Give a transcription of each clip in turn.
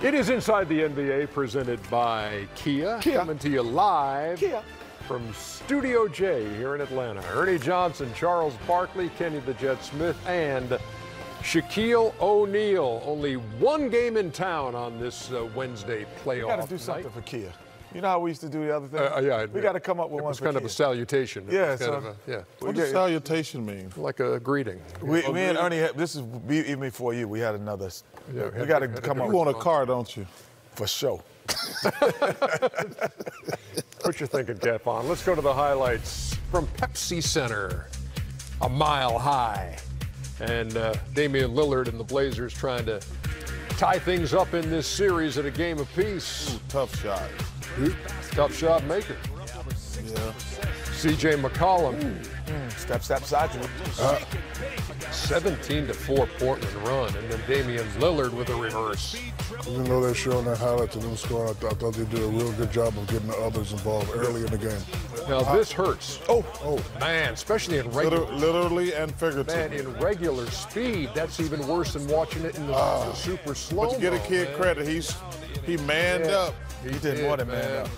It is Inside the NBA, presented by Kia. Coming to you live from Studio J here in Atlanta. Ernie Johnson, Charles Barkley, Kenny the Jet Smith, and Shaquille O'Neal. Only one game in town on this Wednesday playoff. We got to do something for Kia. You know how we used to do the other thing? Yeah, we got to come up with one for Kia. It's kind of a salutation. Yeah, What does salutation mean? Like a greeting. Me and Ernie, this is even before you. We had another. Yeah, we got to come up. You want a car, don't you? For sure. Put your thinking cap on. Let's go to the highlights from Pepsi Center. A mile high. And Damian Lillard and the Blazers trying to tie things up in this series at a game apiece. Ooh, tough shot. Tough shot maker. Yeah. C.J. McCollum. Step, side you. 17-4 Portland run, and then Damian Lillard with a reverse. Even though they're showing that highlights of them scoring, I thought they did a real good job of getting the others involved early in the game. Now this hurts. Oh man, especially in regular. Literally and figuratively. Man, in regular speed, that's even worse than watching it in the super slow. But you get a kid credit. He manned up. He did more than man up.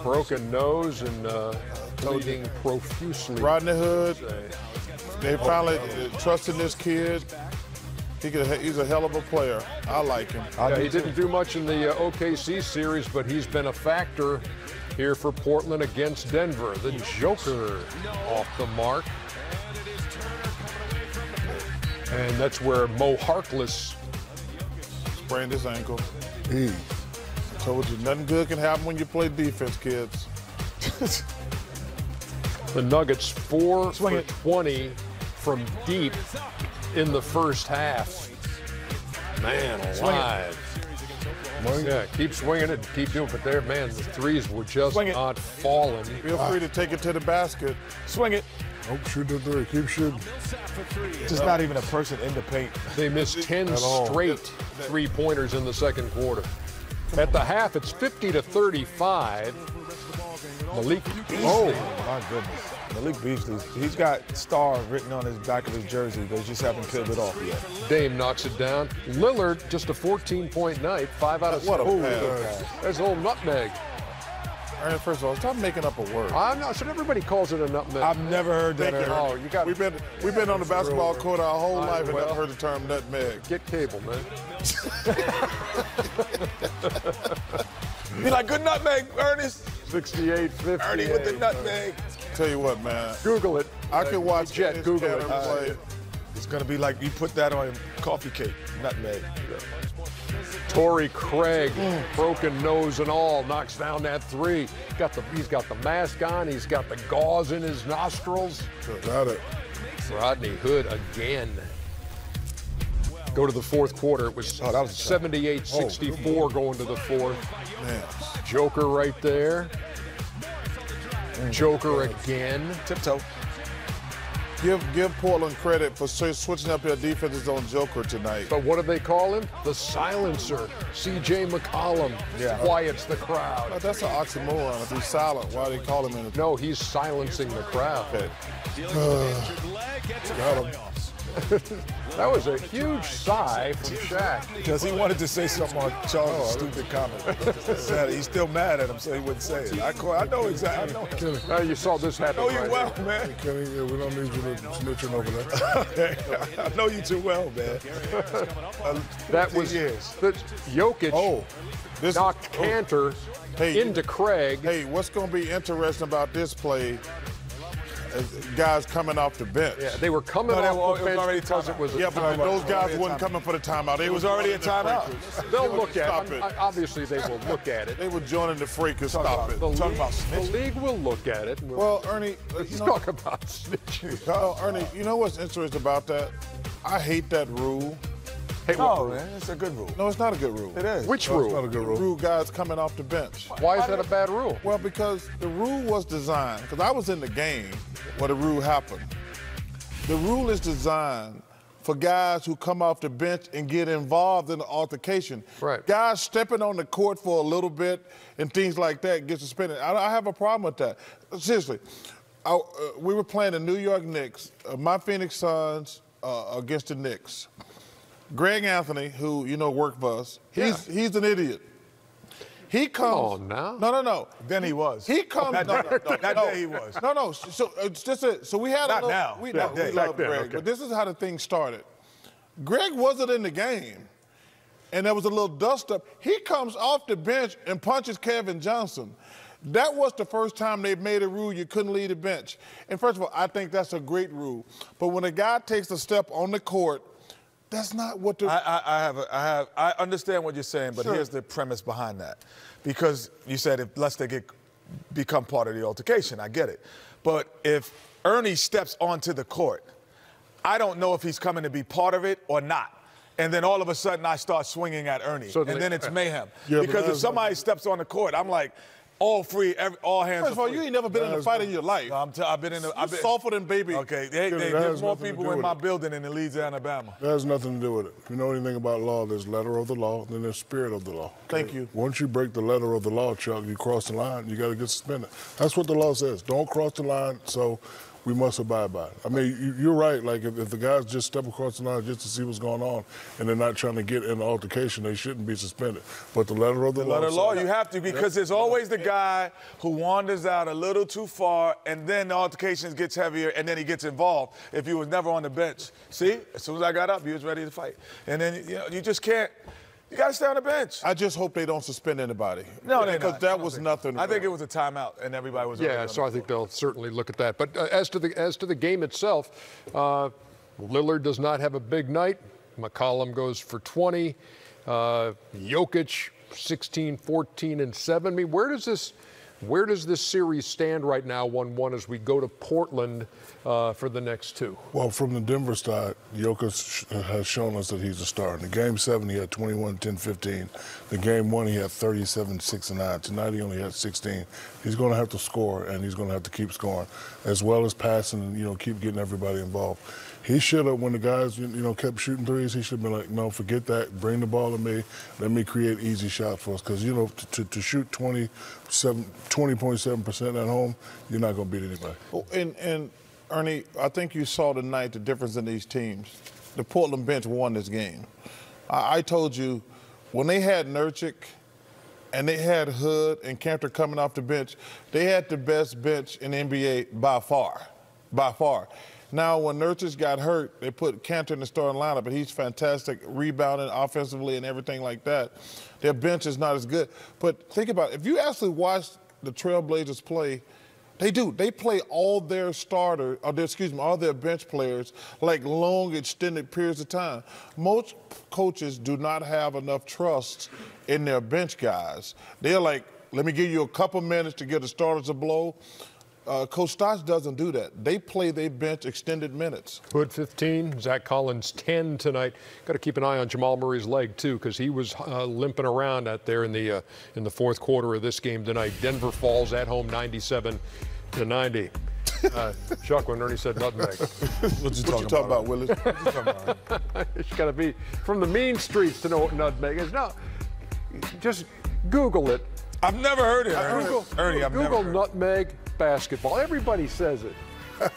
Broken nose and bleeding profusely. Rodney Hood. They finally trusted this kid. He's a hell of a player. I like him. He didn't do much in the OKC series, but he's been a factor here for Portland against Denver. The Joker off the mark. And that's where Mo Harkless sprained his ankle. I told you, nothing good can happen when you play defense, kids. The Nuggets 4 for 20 from deep in the first half. Man alive. Yeah, keep swinging it, keep doing it. But there, man, the threes were just not falling. Feel free to take it to the basket. Swing it. Nope, shoot the three. Keep shooting. Just not even a person in the paint. They missed 10 straight three-pointers in the second quarter. At the half, it's 50-35. Malik Beasley. Oh, my goodness. Malik Beasley, he's got star written on his back of his jersey. They just haven't peeled it off yet. Dame knocks it down. Lillard, just a 14-point night, 5 out of 7. What a pass. There's a little nutmeg. All right, first of all, stop making up a word. I'm not sure everybody calls it a nutmeg. I've never heard that. Oh, you got. We've been on the basketball court our whole life and never heard the term nutmeg. Get cable, man. Be like, good nutmeg, Ernest. 68-50. Ernie with the nutmeg. Tell you what, man. Google it. I can watch Jet. Google it. Play. It's gonna be like you put that on a coffee cake, nutmeg. Torrey Craig, broken nose and all, knocks down that three. He's got the mask on. He's got the gauze in his nostrils. Got it. Rodney Hood again. Go to the fourth quarter. It was 78-64 going to the fourth. Man. Joker right there. Joker again. Tiptoe. Give Portland credit for switching up their defenses on Joker tonight. But what do they call him? The silencer. C.J. McCollum quiets the crowd. Well, that's an oxymoron. If he's silent, why do they call him in the... No, he's silencing the crowd. Okay. Got him. That was a huge sigh from Shaq. Because he wanted to say something on Charles' stupid comment. He's still mad at him, so he wouldn't say it. I know exactly. I know. You saw this happen. I know you well, man. Kenny, we don't need you to snitching over that. I know you too well, man. That was Jokic knocked Cantor into Craig. Hey, what's going to be interesting about this play? Guys coming off the bench. Yeah, they were coming off the bench because it was. Yeah, but those guys wasn't coming for the timeout. It was already a timeout. They'll look at it. Obviously, they will look at it. They were joining the freak and stop it. The league will look at it. Well, Ernie, talk about snitching. Ernie, you know what's interesting about that? I hate that rule. No, man, it's a good rule. No, it's not a good rule. It is. Which rule? It's not a good rule. Rule guys coming off the bench. Why is that a bad rule? Well, because the rule was designed, because I was in the game where the rule happened. The rule is designed for guys who come off the bench and get involved in the altercation. Right. Guys stepping on the court for a little bit and things like that get suspended. I have a problem with that. Seriously, we were playing the New York Knicks, my Phoenix Suns against the Knicks. Greg Anthony, who, worked for us, he's an idiot. He comes. Oh, now? No. Then he was. He comes. That day he was. No. So it's just it. So we had Not a little. now. We That day. love Back then, Greg, okay. but this is how the thing started. Greg wasn't in the game, and there was a little dust up. He comes off the bench and punches Kevin Johnson. That was the first time they made a rule you couldn't leave the bench. And first of all, I think that's a great rule. But when a guy takes a step on the court, that's not what the. I understand what you're saying, but Sure. here's the premise behind that. Because you said unless they become part of the altercation, I get it. But if Ernie steps onto the court, I don't know if he's coming to be part of it or not. And then all of a sudden I start swinging at Ernie. So and then it's mayhem. Yeah, because if somebody steps on the court, I'm like, all free, all hands First of are all, free. you ain't never been in a fight in your life. No, I've been in You're softer than baby. Okay, that there's has more nothing to people do in with my it. building in Leeds, Alabama. That has nothing to do with it. If you know anything about law, there's letter of the law, then there's spirit of the law. Thank you. Once you break the letter of the law, Chuck, you cross the line, you got to get suspended. That's what the law says. Don't cross the line, so we must abide by it. I mean, you're right. Like, if the guys just step across the line just to see what's going on and they're not trying to get in an altercation, they shouldn't be suspended. But the letter of the law. Letter of law, says- you have to, because there's always the guy who wanders out a little too far, and then the altercation gets heavier, and then he gets involved if he was never on the bench. See, as soon as I got up, he was ready to fight. And then, you just can't. You got to stay on the bench. I just hope they don't suspend anybody. No, they're because not. that was nothing. I think it was a timeout, and everybody was. Yeah, so I think they'll certainly look at that. But as to the game itself, Lillard does not have a big night. McCollum goes for 20. Jokic 16, 14, and 7. I mean, where does this series stand right now, 1-1, as we go to Portland for the next two? Well, from the Denver side, Jokic has shown us that he's a star. In the Game 7, he had 21, 10, 15. The Game 1, he had 37, 6, and 9. Tonight, he only had 16. He's going to have to score, and he's going to have to keep scoring, as well as passing and, keep getting everybody involved. He should have, when the guys, kept shooting threes, he should have been like, no, forget that. Bring the ball to me. Let me create easy shots for us. Because, to shoot 20.7% at home, you're not going to beat anybody. Oh, and Ernie, I think you saw tonight the difference in these teams. The Portland bench won this game. I told you, when they had Nurkic and they had Hood and Cantor coming off the bench, they had the best bench in the NBA by far. By far. Now, when Nurkic got hurt, they put Cantor in the starting lineup, but he's fantastic rebounding offensively and everything like that. Their bench is not as good. But think about it. If you actually watch the Trailblazers play, they do. They play all their all their bench players like long, extended periods of time. Most coaches do not have enough trust in their bench guys. They're like, let me give you a couple minutes to get the starters a blow. Coach Stotts doesn't do that. They play their bench extended minutes. Hood 15, Zach Collins 10 tonight. Got to keep an eye on Jamal Murray's leg too, because he was limping around out there in the fourth quarter of this game tonight. Denver falls at home 97-90. Chuck, when Ernie said nutmeg. What you talking about, Willis? What you talking about? It's got to be from the mean streets to know what nutmeg is. No, just Google it. I've never heard it. Ernie, I've Google never heard nutmeg basketball. Everybody says it.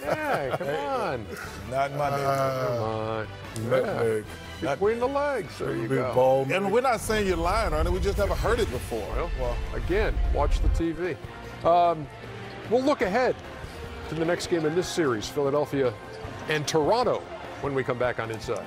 Yeah, come on. Not in my neighborhood. Come on. Nutmeg. Between the legs. There you Big go. ball. And we're not saying you're lying, Ernie. We just never heard it before. Well, again, watch the TV. We'll look ahead to the next game in this series, Philadelphia and Toronto, when we come back on Inside.